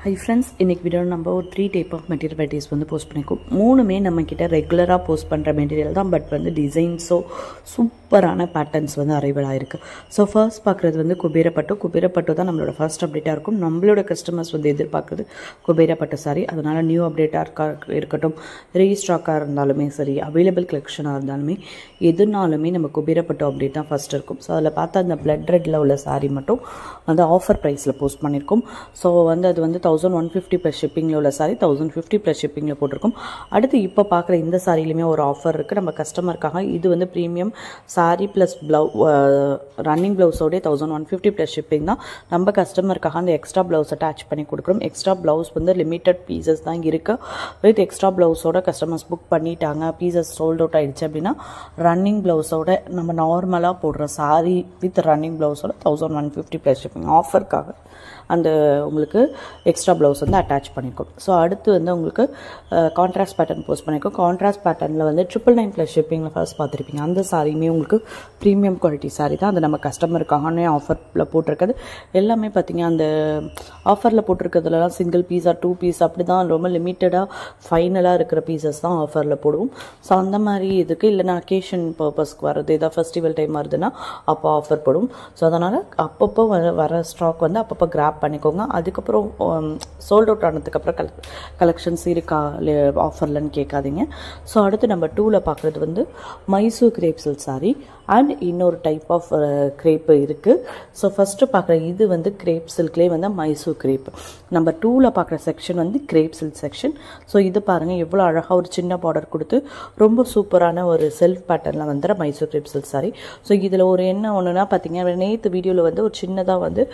Hi friends, இன்னைக்கு video நம்ம ஒரு 3 டைப் ஆஃப் மெட்டீரியல் வெரைட்டிஸ் வந்து போஸ்ட் பண்ணிருக்கோம். மூணுமே நம்ம கிட்ட ரெகுலரா போஸ்ட் பண்ற மெட்டீரியல் தான், பட் வந்து டிசைன்ஸோ சூப்பரான பேட்டர்ன்ஸ் வந்து அரைவல் ஆயிருக்கு. ஸோ ஃபர்ஸ்ட் பார்க்குறது வந்து குபேரப்பட்டு தான் நம்மளோட ஃபர்ஸ்ட் அப்டேட்டாக இருக்கும். நம்மளோட கஸ்டமர்ஸ் வந்து எதிர்பார்க்குறது குபேரப்பட்டு சாரி. அதனால் நியூ அப்டேட்டாக இருக்கட்டும், ரீஸ்டாக்காக இருந்தாலுமே சரி, அவைலபிள் கலெக்ஷனாக இருந்தாலுமே எதுனாலுமே நம்ம குபேரப்பட்டு அப்டேட் தான் ஃபர்ஸ்ட் இருக்கும். ஸோ அதில் பார்த்தா அந்த பிளட் ரெட்டில் உள்ள சாரி மட்டும் வந்து ஆஃபர் ப்ரைஸில் போஸ்ட் பண்ணியிருக்கோம். ஸோ வந்து அது வந்து 1150 ப்ளஸ் ஷிப்பிங்கில் உள்ள சாரி 1050 ப்ளஸ் ஷிப்பிங்கில் போட்டிருக்கோம். அடுத்து இப்போ பார்க்குற இந்த சாரிலையுமே ஒரு ஆஃபர் இருக்குது நம்ம கஸ்டமருக்காக. இது வந்து ப்ரீமியம் சாரி ப்ளஸ் ரன்னிங் ப்ளவுஸோடய 1150 ப்ளஸ் ஷிப்பிங் தான். நம்ம கஸ்டமருக்காக அந்த எக்ஸ்ட்ரா ப்ளவுஸ் அட்டாச் பண்ணி கொடுக்குறோம். எக்ஸ்ட்ரா ப்ளவுஸ் வந்து லிமிட்டட் பீசஸ் தான் இருக்குது. வித் எக்ஸ்ட்ரா ப்ளவுஸோட கஸ்டமர்ஸ் புக் பண்ணிட்டாங்க, பீசஸ் சோல்ட் அவுட் ஆகிடுச்சு அப்படின்னா ரன்னிங் ப்ளவுஸோட நம்ம நார்மலாக போடுற சாரி வித் ரன்னிங் ப்ளவுஸோட 1150 ப்ளஸ் ஷிப்பிங் ஆஃபருக்காக அந்த உங்களுக்கு எக்ஸ்ட்ரா ப்ளவுஸ் வந்து அட்டாச் பண்ணியிருக்கோம். ஸோ அடுத்து வந்து உங்களுக்கு கான்ட்ராஸ்ட் பேட்டர்ன் போஸ்ட் பண்ணியிருக்கோம். கான்ட்ராஸ்ட் பேட்டர்னில் வந்து 999 ப்ளஸ் ஷிப்பிங்கில் ஃபர்ஸ்ட் பார்த்துருப்பீங்க. அந்த சாரியுமே உங்களுக்கு ப்ரீமியம் குவாலிட்டி சாரி தான். அது நம்ம கஸ்டமருக்காகவே ஆஃபரில் போட்டிருக்கிறது. எல்லாமே பார்த்தீங்க அந்த ஆஃபரில் போட்டிருக்கிறதுலாம் சிங்கிள் பீஸாக 2 பீஸ் அப்படி தான், ரொம்ப லிமிட்டடாக ஃபைனலாக இருக்கிற பீசஸ் தான் ஆஃபரில் போடுவோம். ஸோ அந்த மாதிரி இதுக்கு இல்லைனா அக்கேஷன் பர்பஸ்க்கு வர்றது, ஏதாவது ஃபெஸ்டிவல் டைம் வருதுன்னா அப்போ ஆஃபர் போடுவோம். ஸோ அதனால் அப்பப்போ வர ஸ்டாக் வந்து அப்பப்போ கிராப் பண்ணிக்கோங்க. அதுக்கப்புறம் சோல்ட் அவுட் ஆனதுக்கப்புறம் கலெக்ஷன்ஸ் இருக்கா ஆஃபர்லன்னு கேட்காதீங்க. ஸோ அடுத்து நம்ம 2ல் பார்க்குறது வந்து Mysore crepe silk sorry and இன்னொரு டைப் ஆஃப் கிரேப்பு இருக்குது. ஸோ ஃபஸ்ட்டு பார்க்குற இது வந்து கிரேப் சில்க்லேயே வந்து மைசூர் கிரேப். நம்ம 2ல் பார்க்குற செக்ஷன் வந்து கிரேப் சில்க் செக்ஷன். ஸோ இது பாருங்கள் எவ்வளோ அழகாக ஒரு சின்ன பார்டர் கொடுத்து ரொம்ப சூப்பரான ஒரு செல்ஃப் பேட்டர்னில் வந்துற Mysore crepe silk sari. So இதில் ஒரு என்ன ஒன்றுனா பார்த்தீங்கன்னா, நேற்று வீடியோவில் வந்து ஒரு சின்னதாக வந்து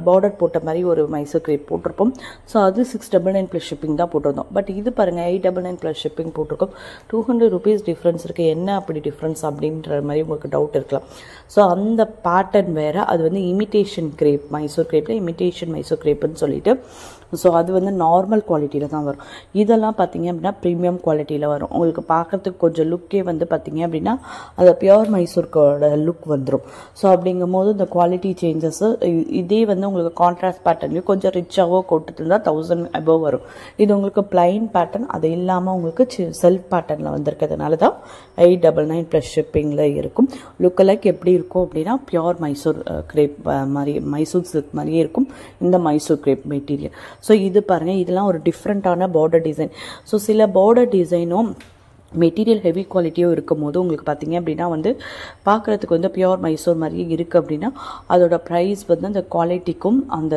பார்டர் போட்ட மாதிரி ஒரு மைசூர் கிரேப் போட்டிருப்போம். ஸோ அது 699 ப்ளஸ் ஷிப்பிங் தான் போட்டிருந்தோம். பட் இது பாருங்கள் 899 ப்ளஸ் ஷிப்பிங் போட்டிருக்கோம். 200 rupees டிஃப்ரென்ஸ் இருக்குது. என்ன அப்படி டிஃப்ரென்ஸ் அப்படின்ற மாதிரி உங்களுக்கு டவுட் இருக்கலாம். ஸோ அந்த பேட்டர்ன் வேறு, அது வந்து இமிட்டேஷன் கிரேப், மைசூர் கிரேப்பில் இமிட்டேஷன் மைசூர் கிரேப்புன்னு சொல்லிட்டு. ஸோ அது வந்து நார்மல் குவாலிட்டியில் தான் வரும். இதெல்லாம் பார்த்தீங்க அப்படின்னா ப்ரீமியம் குவாலிட்டியில் வரும். உங்களுக்கு பார்க்குறதுக்கு கொஞ்சம் லுக்கே வந்து பார்த்தீங்க அப்படின்னா அது பியோர் மைசூர்க்கோட லுக் வந்துடும். ஸோ அப்படிங்கும் போது இந்த குவாலிட்டி சேஞ்சஸ் இதே வந்து உங்களுக்கு கான்ட்ராஸ்ட் பேட்டர்ன்லையும் கொஞ்சம் ரிச்சாகவோ கொடுத்துருந்தா 1000 above வரும். இது உங்களுக்கு பிளைன் பேட்டர்ன், அது இல்லாமல் உங்களுக்கு செல்ஃப் பேட்டர்னில் வந்திருக்கிறதுனால தான் 899 ப்ளஸ் ஷிப்பிங்கில் இருக்கும். லுக்கெல்லாம் எப்படி இருக்கும் அப்படின்னா பியோர் மைசூர் கிரேப் மாதிரி, மைசூர் சில்க் மாதிரியே இருக்கும் இந்த மைசூர் கிரேப் மெட்டீரியல். ஸோ இது பாருங்கள், இதெல்லாம் ஒரு டிஃப்ரெண்ட்டான பார்டர் டிசைன். ஸோ சில பார்டர் டிசைனும் மெட்டீரியல் ஹெவி குவாலிட்டியும் இருக்கும் போது உங்களுக்கு பார்த்தீங்க அப்படின்னா வந்து பார்க்குறதுக்கு வந்து பியோர் மைசூர் மாதிரியே இருக்குது அப்படின்னா அதோட ப்ரைஸ் வந்து அந்த குவாலிட்டிக்கும் அந்த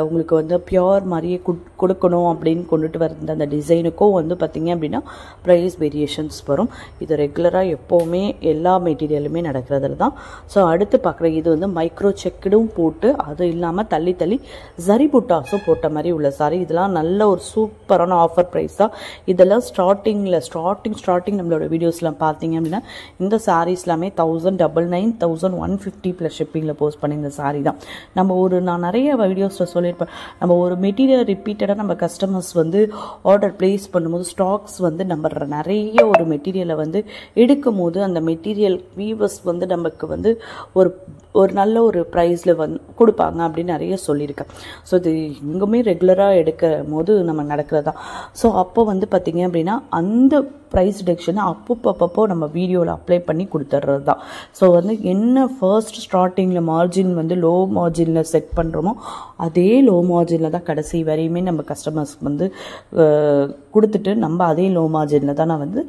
உங்களுக்கு வந்து பியோர் மாதிரியே கொடுக்கணும் அப்படின்னு கொண்டுட்டு வர அந்த டிசைனுக்கும் வந்து பார்த்தீங்க அப்படின்னா ப்ரைஸ் வேரியேஷன்ஸ் வரும். இது ரெகுலராக எப்போவுமே எல்லா மெட்டீரியலுமே நடக்கிறதுல தான். ஸோ அடுத்து பார்க்குற இது வந்து மைக்ரோ செக்குடும் போட்டு, அது இல்லாமல் தள்ளி ஜரி புட்டாஸும் போட்ட மாதிரி உள்ள சாரி. இதெல்லாம் நல்ல ஒரு சூப்பரான ஆஃபர் ப்ரைஸ் தான். இதெல்லாம் ஸ்டார்டிங் நம்மளோட வீடியோஸ்லாம் பார்த்தீங்க அப்படின்னா இந்த சாரீஸ் எல்லாமே 1099 1150 ப்ளஸ் ஷிப்பிங்கில் போஸ்ட் பண்ணி இந்த சாரீ தான். நான் நிறைய வீடியோஸில் சொல்லியிருப்பேன், நம்ம ஒரு மெட்டீரியல் ரிப்பீட்டடாக நம்ம கஸ்டமர்ஸ் வந்து ஆர்டர் ப்ளேஸ் பண்ணும்போது ஸ்டாக்ஸ் வந்து நம்ம நிறைய ஒரு மெட்டீரியலை வந்து எடுக்கும் போது அந்த மெட்டீரியல் வீவர்ஸ் வந்து நமக்கு வந்து ஒரு நல்ல ஒரு ப்ரைஸில் கொடுப்பாங்க அப்படின்னு நிறைய சொல்லியிருக்கேன். ஸோ இது இங்குமே ரெகுலராக எடுக்கும் போது நம்ம நடக்கிறதா. ஸோ அப்போ வந்து பார்த்தீங்க அப்படின்னா அந்த ப்ரைஸ் டிடக்ஷனை அப்பப்போ நம்ம வீடியோவில் அப்ளை பண்ணி கொடுத்துட்றது தான். ஸோ வந்து என்ன ஃபர்ஸ்ட் ஸ்டார்டிங்கில் மார்ஜின் வந்து லோ மார்ஜினில் செட் பண்ணுறோமோ அதே லோ மார்ஜினில் தான் கடைசி வரையுமே நம்ம கஸ்டமர்ஸ்க்கு வந்து கொடுத்துட்டு நம்ம அதே லோ மார்ஜினில் தான் நான் வந்து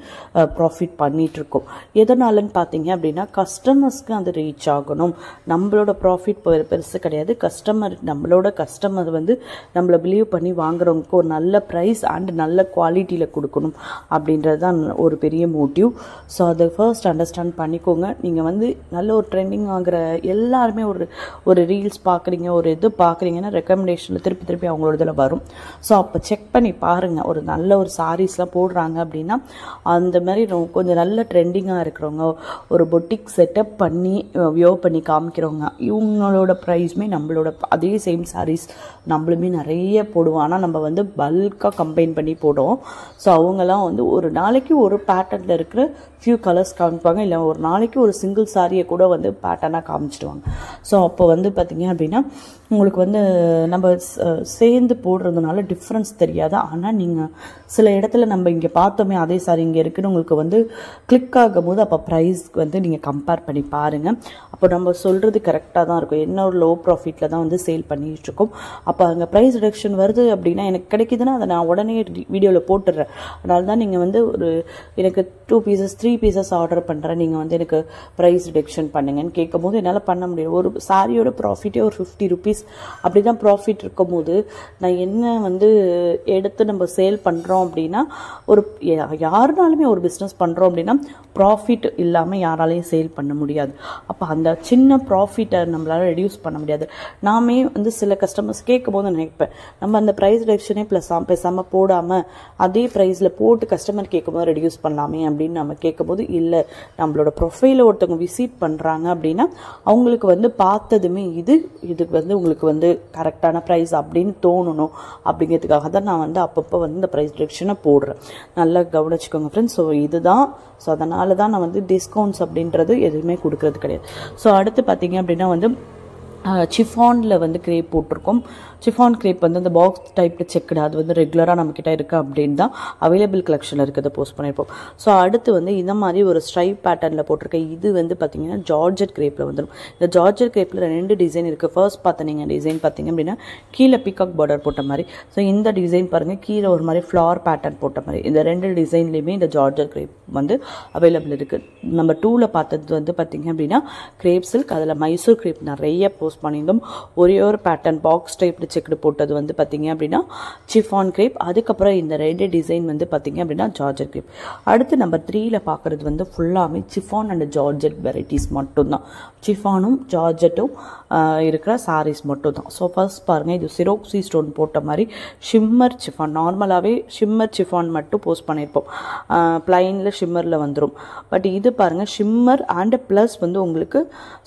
ப்ராஃபிட் பண்ணிகிட்ருக்கோம். எதனாலன்னு பார்த்தீங்க அப்படின்னா கஸ்டமர்ஸ்க்கு அது ரீச் ஆகணும். நம்மளோட ப்ராஃபிட் பெருசு கிடையாது. நம்மளோட கஸ்டமர் வந்து நம்மளை பிலீவ் பண்ணி வாங்குறவங்களுக்கு ஒரு நல்ல ப்ரைஸ் அண்ட் நல்ல குவாலிட்டியில் கொடுக்கணும் அப்படின்றது தான் ஒரு பெரிய மோட்டிவ். ஸோ அதை ஃபர்ஸ்ட் அண்டர்ஸ்டாண்ட் பண்ணிக்கோங்க. நீங்கள் வந்து நல்ல ஒரு ட்ரெண்டிங் ஆகிற எல்லாருமே ஒரு ரீல்ஸ் பார்க்குறீங்க, ஒரு இது பார்க்குறீங்கன்னா ரெக்கமெண்டேஷனில் திருப்பி அவங்களோட இதில் வரும். ஸோ அப்போ செக் பண்ணி பாருங்கள். ஒரு நல்ல ஒரு சாரீஸ்லாம் போடுறாங்க அப்படின்னா அந்த மாதிரி கொஞ்சம் நல்ல ட்ரெண்டிங்காக இருக்கிறவங்க, ஒரு பொட்டிக் செட்டப் பண்ணி வியோ பண்ணி காமிக்கிறவங்க, இவங்களோட ப்ரைஸுமே நம்மளோட அதே சேம் சாரீஸ் நம்மளுமே நிறைய போடுவோம். ஆனால் நம்ம வந்து பல்காக கம்பைன் பண்ணி போடுவோம். ஸோ அவங்கெல்லாம் வந்து ஒரு நாளைக்கு ஒரு பேட்டர்னில் இருக்கிற ஃபியூ கலர்ஸ் காமிப்பாங்க, இல்லை ஒரு நாளைக்கு ஒரு சிங்கிள் சாரியை கூட வந்து பேட்டர்னாக காமிச்சிடுவாங்க. ஸோ அப்போ வந்து பார்த்திங்க அப்படின்னா உங்களுக்கு வந்து நம்ம சேர்ந்து போடுறதுனால டிஃப்ரென்ஸ் தெரியாது. ஆனால் நீங்கள் சில இடத்துல நம்ம இங்கே பார்த்தோமே அதே சாரி இங்கே இருக்குன்னு உங்களுக்கு வந்து கிளிக் ஆகும் போது அப்போ ப்ரைஸ் வந்து நீங்கள் கம்பேர் பண்ணி பாருங்கள். அப்போ நம்ம சொல்கிறது கரெக்டாக தான் இருக்கும். என்ன ஒரு லோ ப்ராஃபிட்டில் தான் வந்து சேல் பண்ணிகிட்ருக்கோம். அப்போ அங்கே ப்ரைஸ் ரிடக்ஷன் வருது அப்படின்னா எனக்கு கிடைக்குதுன்னா அதை நான் உடனே வீடியோவில் போட்டுடுறேன். அதனால தான் நீங்கள் வந்து ஒரு எனக்கு 2 pieces 3 pieces ஆர்டர் பண்ணுறேன், நீங்கள் வந்து எனக்கு ப்ரைஸ் ரிடக்ஷன் பண்ணுங்கன்னு கேட்கும் போது என்னால் பண்ண முடியும். ஒரு சாரியோட ப்ராஃபிட்டே ஒரு 50 rupees அப்படி தான் ப்ராஃபிட் இருக்கும் போது நான் என்ன வந்து எடுத்து நம்ம சேல் பண்ணுறோம் அப்படின்னா ஒரு யாருனாலுமே ஒரு பிஸ்னஸ் பண்ணுறோம் அப்படின்னா ப்ராஃபிட் இல்லாமல் யாராலையும் சேல் பண்ண முடியாது. அப்போ அந்த சின்ன ப்ராஃபிட்டை நம்மளால் ரெடியூஸ் பண்ண முடியாது. நாமே வந்து சில கஸ்டமர்ஸ் கேட்கும் போது நினைப்பேன் நம்ம அந்த ப்ரைஸ் ரெடியூஷனே பேசாமல் போடாமல் அதே ப்ரைஸில் போட்டு கஸ்டமர் கேட்கும்போது ரெடியூஸ் பண்ணலாமே அப்படின்னு நம்ம கேட்கும்போது இல்லை, நம்மளோட ப்ரொஃபைலை ஒருத்தவங்க விசிட் பண்ணுறாங்க அப்படின்னா அவங்களுக்கு வந்து பார்த்ததுமே இதுக்கு வந்து உங்களுக்கு வந்து கரெக்டான ப்ரைஸ் அப்படின்னு தோணணும். அப்படிங்கிறதுக்காக தான் நான் வந்து அப்பப்போ வந்து இந்த ப்ரைஸ் ரிடக்ஷனை போடுறேன். நல்லா கவனிச்சுக்கோங்க ஃப்ரெண்ட்ஸ். ஸோ இதுதான். ஸோ அதனால தான் நான் வந்து டிஸ்கவுண்ட்ஸ் அப்படின்றது எதுவுமே கொடுக்கறது கிடையாது. ஸோ அடுத்து பார்த்தீங்க அப்படின்னா வந்து சிஃபானில் வந்து கிரேப் போட்டிருக்கோம். சிஃபான் கிரேப் வந்து அந்த பாக்ஸ் டைப்பில் செக்குடு அது வந்து ரெகுலராக நம்மக்கிட்ட இருக்குது அப்படின்னு தான் அவைலபிள் கலெக்ஷனில் இருக்கிறத போஸ்ட் பண்ணியிருப்போம். ஸோ அடுத்து வந்து இந்த மாதிரி ஒரு ஸ்ட்ரைப் பேட்டர்னில் போட்டிருக்கேன். இது வந்து பார்த்திங்கன்னா ஜார்ஜெட் கிரேப்பில் வந்துடும். இந்த ஜார்ஜெட் கிரேப்பில் 2 டிசைன் இருக்குது. ஃபர்ஸ்ட் நீங்கள் டிசைன் பார்த்தீங்க அப்படின்னா கீழே பிகாக் பார்டர் போட்ட மாதிரி. ஸோ இந்த டிசைன் பாருங்கள், கீழே ஒரு மாதிரி ஃப்ளவர் பேட்டர்ன் போட்ட மாதிரி. இந்த 2 டிசைன்லேயுமே இந்த ஜார்ஜெட் கிரேப் வந்து அவைலபிள் இருக்குது. நம்ம 2ல் பார்த்தது வந்து பார்த்திங்க அப்படின்னா கிரேப் சில்க், அதில் மைசூர் கிரேப் நிறைய போஸ்ட் பண்ணியிருந்தோம். ஒரே ஒரு பேட்டர்ன் பாக்ஸ் டைப் செக்குடு போட்டது வந்து பார்த்தீங்க அப்படின்னா சிஃபான் கிரேப். அதுக்கப்புறம் இந்த 2 டிசைன் வந்து பார்த்தீங்க அப்படின்னா ஜார்ஜெட் கிரேப். அடுத்து நம்பர் 3ல் பார்க்குறது வந்து ஃபுல்லாமே சிஃபான் அண்ட் ஜார்ஜெட் வெரைட்டிஸ் மட்டும்தான். சிஃபானும் ஜார்ஜெட்டும் இருக்கிற சாரீஸ் மட்டும் தான். ஸோ ஃபர்ஸ்ட் பாருங்கள், இது சிரோக்ஸி ஸ்டோன் போட்ட மாதிரி ஷிம்மர் சிஃபான். நார்மலாகவே ஷிம்மர் சிஃபான் மட்டும் போஸ்ட் பண்ணியிருப்போம். பிளைனில் ஷிம்மரில் வந்துடும். பட் இது பாருங்கள் ஷிம்மர் அண்ட் ப்ளஸ் வந்து உங்களுக்கு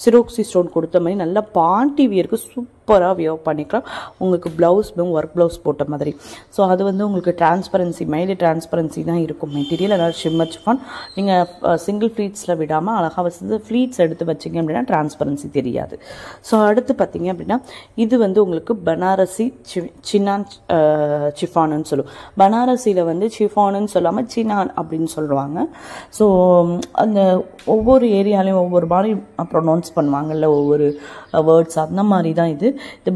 சிரோக்ஸி ஸ்டோன் கொடுத்த மாதிரி நல்லா பார்ட்டி வியருக்கு சூப்பராக வியர் பண்ணிக்கலாம். உங்களுக்கு ப்ளவுஸும் ஒர்க் ப்ளவுஸ் போட்ட மாதிரி. ஸோ அது வந்து உங்களுக்கு டிரான்ஸ்பரன்சி மைல்டு டிரான்ஸ்பரன்சி தான் இருக்கும் மெட்டீரியல். அதாவது ஷிம்மர் சிஃபான் நீங்கள் சிங்கிள் ஃப்ளீட்ஸில் விடாமல் அழகாக வச்சு ஃப்ளீட்ஸ் எடுத்து வச்சிங்க அப்படின்னா டிரான்ஸ்பரன்சி தெரியாது. ஸோ அடுத்து பார்த்தீங்க அப்படின்னா இது வந்து உங்களுக்கு பனாரசி சின்னான் சிஃபானுன்னு சொல்லுவோம். பனாரசியில் வந்து சிஃபானுன்னு சொல்லாமல் சின்னான் அப்படின்னு சொல்லுவாங்க. ஸோ அந்த ஒவ்வொரு ஏரியாலையும் ஒவ்வொரு மாதிரி ப்ரொனவுன்ஸ் பண்ணுவாங்கல்ல ஒவ்வொரு வேர்ட்ஸ், அந்த மாதிரி தான் இது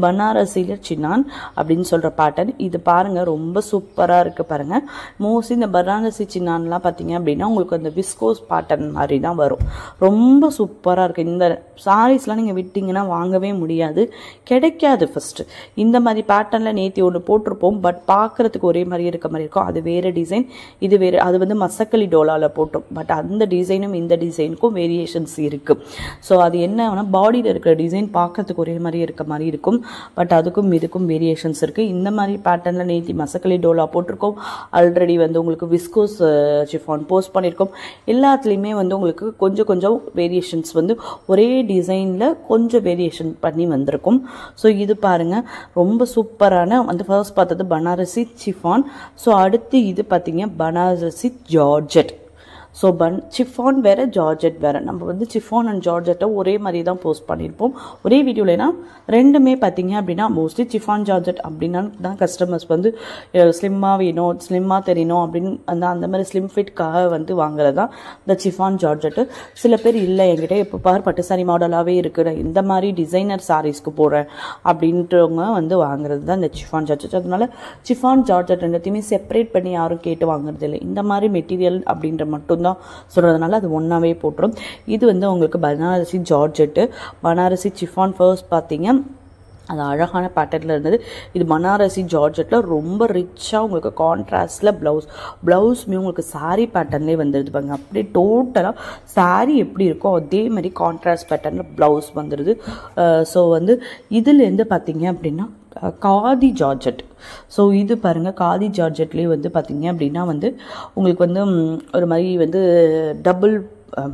பனாரசியில் சின்னான் அப்படின்னு சொல்கிற பேட்டர்ன். இது பாருங்கள் ரொம்ப சூப்பராக இருக்குது பாருங்கள். மோஸ்ட்லி இந்த பனாரசி சின்னான்லாம் பார்த்தீங்க அப்படின்னா உங்களுக்கு அந்த விஸ்கோஸ் பேட்டர்ன் மாதிரி தான் வரும். ரொம்ப சூப்பராக இருக்குது. இந்த சாரீஸ்லாம் நீங்கள் விட்டிங்கன்னா வாங்கவே முடியாது, கிடைக்காது. ஃபஸ்ட்டு இந்த மாதிரி பேட்டர்னில் நேற்று ஒன்று போட்டிருப்போம், பட் பார்க்குறதுக்கு ஒரே மாதிரி இருக்க மாதிரி இருக்கும். அது வேறு டிசைன், இது வேறு. அது வந்து மசக்கலி டோலாவில் போட்டோம். பட் அந்த டிசைனும் இந்த டிசைனுக்கும் வேரியேஷன்ஸ் இருக்குது. ஸோ அது என்ன பாடியில் இருக்கிற டிசைன் பார்க்கறதுக்கு ஒரே மாதிரி இருக்க மாதிரி இருக்கும், பட் அதுக்கும் இதுக்கும் வேரியேஷன்ஸ் இருக்குது. இந்த மாதிரி பேட்டர்னில் நேற்று மசக்கலி டோலா போட்டிருக்கோம். ஆல்ரெடி வந்து உங்களுக்கு விஸ்கோஸ் சிஃபான் போஸ்ட் பண்ணியிருக்கோம். எல்லாத்துலேயுமே வந்து உங்களுக்கு கொஞ்சம் கொஞ்சம் வேரியேஷன்ஸ் வந்து ஒரே டிசைனில் கொஞ்சம் வேரியேஷன் பண்ணி வந்திருக்கும். ஸோ இது பாருங்கள் ரொம்ப சூப்பரான வந்து ஃபர்ஸ்ட் பார்த்தது பனாரசி சிஃபான். ஸோ அடுத்து இது பார்த்தீங்க பனாரசி ஜார்ஜெட். ஸோ சிஃபான் வேறு ஜார்ஜெட் வேறு. நம்ம வந்து சிஃபான் அண்ட் ஜார்ஜெட்டை ஒரே மாதிரி தான் போஸ்ட் பண்ணியிருப்போம் ஒரே வீடியோலனா. ரெண்டுமே பார்த்தீங்க அப்படின்னா மோஸ்ட்லி சிஃபான் ஜார்ஜெட் அப்படின்னா தான் கஸ்டமர்ஸ் வந்து ஸ்லிம்மாக வேணும், ஸ்லிம்மாக தெரியணும் அப்படின்னு அந்த மாதிரி ஸ்லிம் ஃபிட்காக வந்து வாங்குறது தான் இந்த சிஃபான் ஜார்ஜெட்டு. சில பேர் இல்லை என்கிட்ட எப்போ பார் பட்டு சாரி மாடலாகவே இருக்குது, இந்த மாதிரி டிசைனர் சாரீஸ்க்கு போடுறேன் அப்படின்றவங்க வந்து வாங்குறது தான் இந்த சிஃபான் ஜார்ஜெட். அதனால சிஃபான் ஜார்ஜெட் ரெண்டுத்தையுமே செப்பரேட் பண்ணி யாரும் கேட்டு வாங்குறது இல்லை. இந்த மாதிரி மெட்டீரியல் அப்படின்ற மட்டும் சொல்றதுனால அது ஒன்னாவே போட்டுரும். இது வந்து உங்களுக்கு Banarasi georgette, Banarasi chiffon. First பார்த்தீங்க அது அழகான பேட்டர்னில் இருந்தது. இது பனாரசி ஜார்ஜெட்டில் ரொம்ப ரிச்சாக உங்களுக்கு கான்ட்ராஸ்டில் ப்ளவுஸ்மே உங்களுக்கு சாரீ பேட்டர்ன்லேயே வந்துடுது பாருங்க. அப்படியே டோட்டலாக சாரீ எப்படி இருக்கோ அதே மாதிரி கான்ட்ராஸ்ட் பேட்டர்னில் ப்ளவுஸ் வந்துடுது. ஸோ வந்து இதுலேருந்து பார்த்தீங்க அப்படின்னா காதி ஜார்ஜெட். ஸோ இது பாருங்கள் காதி ஜார்ஜெட்லேயே வந்து பார்த்தீங்க அப்படின்னா வந்து உங்களுக்கு வந்து ஒரு மாதிரி வந்து டபுள்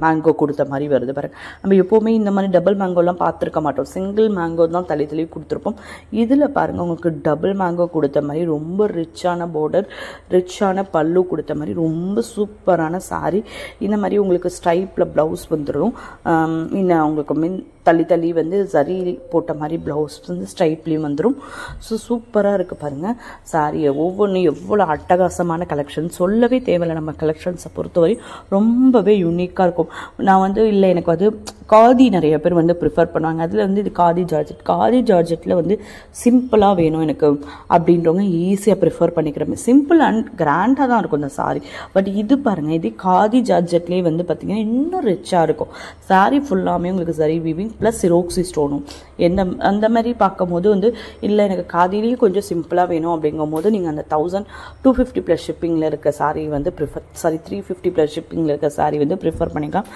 மேங்கோ கொடுத்த மாதிரி வருது பாருங்க. நம்ம எப்போவுமே இந்த மாதிரி டபுள் மேங்கோலாம் பார்த்துருக்க மாட்டோம், சிங்கிள் மேங்கோ தான் தள்ளி கொடுத்துருப்போம். இதில் பாருங்கள் உங்களுக்கு டபுள் மேங்கோ கொடுத்த மாதிரி ரொம்ப ரிச்சான பார்டர், ரிச்சான பல்லு கொடுத்த மாதிரி ரொம்ப சூப்பரான சாரீ. இந்த மாதிரி உங்களுக்கு ஸ்ட்ரைப்பில் ப்ளவுஸ் வந்துடும். இன்னும் உங்களுக்கு தள்ளி தள்ளி வந்து சரி போட்ட மாதிரி ப்ளவுஸ் வந்து ஸ்ட்ரைப்லேயும் வந்துடும். ஸோ சூப்பராக இருக்குது பாருங்கள் சாரியை. ஒவ்வொன்றும் எவ்வளோ அட்டகாசமான கலெக்ஷன் சொல்லவே தேவையில்லை. நம்ம கலெக்ஷன்ஸை பொறுத்தவரை ரொம்பவே யூனிக்காக இருக்கும். நான் வந்து இல்லை எனக்கு வந்து காதி நிறைய பேர் வந்து ப்ரிஃபர் பண்ணுவாங்க. அதில் வந்து இது காதி ஜார்ஜெட்டில் வந்து சிம்பிளாக வேணும் எனக்கு அப்படின்றவங்க ஈஸியாக ப்ரிஃபர் பண்ணிக்கிறோம். சிம்பிள் அண்ட் கிராண்டாக தான் இருக்கும் இந்த சாரி. பட் இது பாருங்கள், இது காதி ஜார்ஜெட்லேயே வந்து பார்த்திங்கன்னா இன்னும் ரிச்சாக இருக்கும். சாரி ஃபுல்லாமே உங்களுக்கு சரி வீவிங் ப்ளஸ் சிரோக்ஸி ஸ்டோனும் அந்த மாதிரி பார்க்கும்போது வந்து இல்லை எனக்கு காதிலேயும் கொஞ்சம் சிம்பிளாக வேணும் அப்படிங்கும் போது நீங்கள் அந்த 1250 ப்ளஸ் ஷிப்பிங்கில் இருக்க சாரி வந்து 350 ப்ளஸ் ஷிப்பிங்கில் இருக்க சாரி வந்து ப்ரிஃபர் பண்ணிக்கலாம்.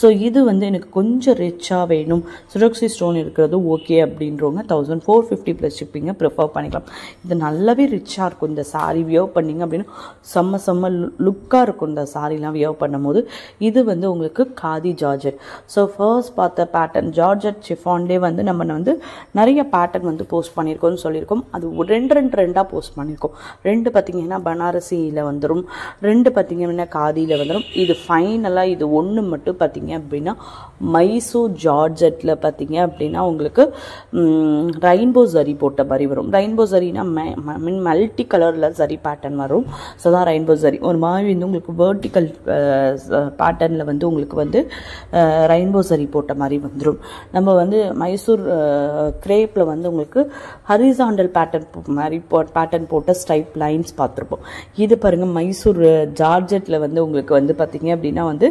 ஸோ இது வந்து எனக்கு கொஞ்சம் ரிச்சாக வேணும், சிரோக்ஸி ஸ்டோன் இருக்கிறது ஓகே அப்படின்றவங்க 1450 ப்ளஸ் ஷிப்பிங்கை ப்ரிஃபர் பண்ணிக்கலாம். இது நல்லாவே ரிச்சாக இருக்கும். இந்த சாரி வியர் பண்ணிங்க அப்படின்னு செம்ம லுக்காக இருக்கும். இந்த சாரிலாம் வியர் பண்ணும்போது இது வந்து உங்களுக்கு காதி ஜார்ஜெட். ஸோ ஃபர்ஸ்ட் பார்த்த பேட்டர்ன் ஜார்ஜெட் ஷிஃபான்லேயே வந்து நம்ம வந்து நிறைய பேட்டர்ன் வந்து போஸ்ட் பண்ணியிருக்கோம்னு சொல்லியிருக்கோம். அது ரெண்டாக போஸ்ட் பண்ணியிருக்கோம். 2 பார்த்திங்கன்னா பனாரசியில் வந்துடும், 2 பார்த்திங்கன்னா காதியில் வந்துடும். இது ஃபைனலாக இது 1 மட்டும் பார்த்திங்க அப்படின்னா மைசூர் ஜார்ஜெட்டில் பார்த்திங்க அப்படின்னா உங்களுக்கு ரெயின்போ சரி போட்ட மாதிரி வரும். ரெயின்போ சரினா மல்டி கலரில் சரி பேட்டர்ன் வரும். ஸோ தான் ரெயின்போ சரி. ஒரு மாதிரி வந்து உங்களுக்கு வேர்ட்டிக்கல் பேட்டர்னில் வந்து உங்களுக்கு வந்து ரெயின்போ சரி போட்ட மாதிரி வந்துடும். நம்ம வந்து மைசூர் கிரேப்பில் வந்து உங்களுக்கு ஹரிசாண்டல் பேட்டர்ன் போட்ட ஸ்ட்ரைப் லைன்ஸ் பார்த்துருப்போம். இது பாருங்கள் மைசூர் ஜார்ஜெட்டில் வந்து உங்களுக்கு வந்து பார்த்திங்க அப்படின்னா வந்து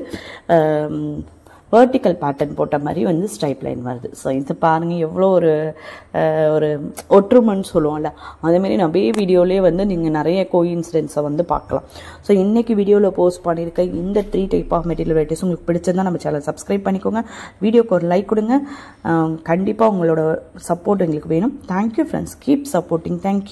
வேர்ட்டிக்கல் பேட்டர்ன் போட்ட மாதிரி வந்து ஸ்ட்ரைப் லைன் வருது. ஸோ இது பாருங்கள் எவ்வளோ ஒரு ஒற்றுமைன்னு சொல்லுவோம்ல, அதேமாரி நிறைய வீடியோலேயே வந்து நீங்கள் நிறைய கோஇன்சிடென்ட்ஸை வந்து பார்க்கலாம். ஸோ இன்றைக்கி வீடியோவில் போஸ்ட் பண்ணியிருக்க இந்த 3 டைப் ஆஃப் மெட்டீரியல் வெரைட்டிஸ் உங்களுக்கு பிடிச்சிருந்தா நம்ம சேனல் சப்ஸ்கிரைப் பண்ணிக்கோங்க, வீடியோக்கு ஒரு லைக் கொடுங்க. கண்டிப்பாக உங்களோட சப்போர்ட் எங்களுக்கு வேணும். Thank you friends, keep supporting. Thank you.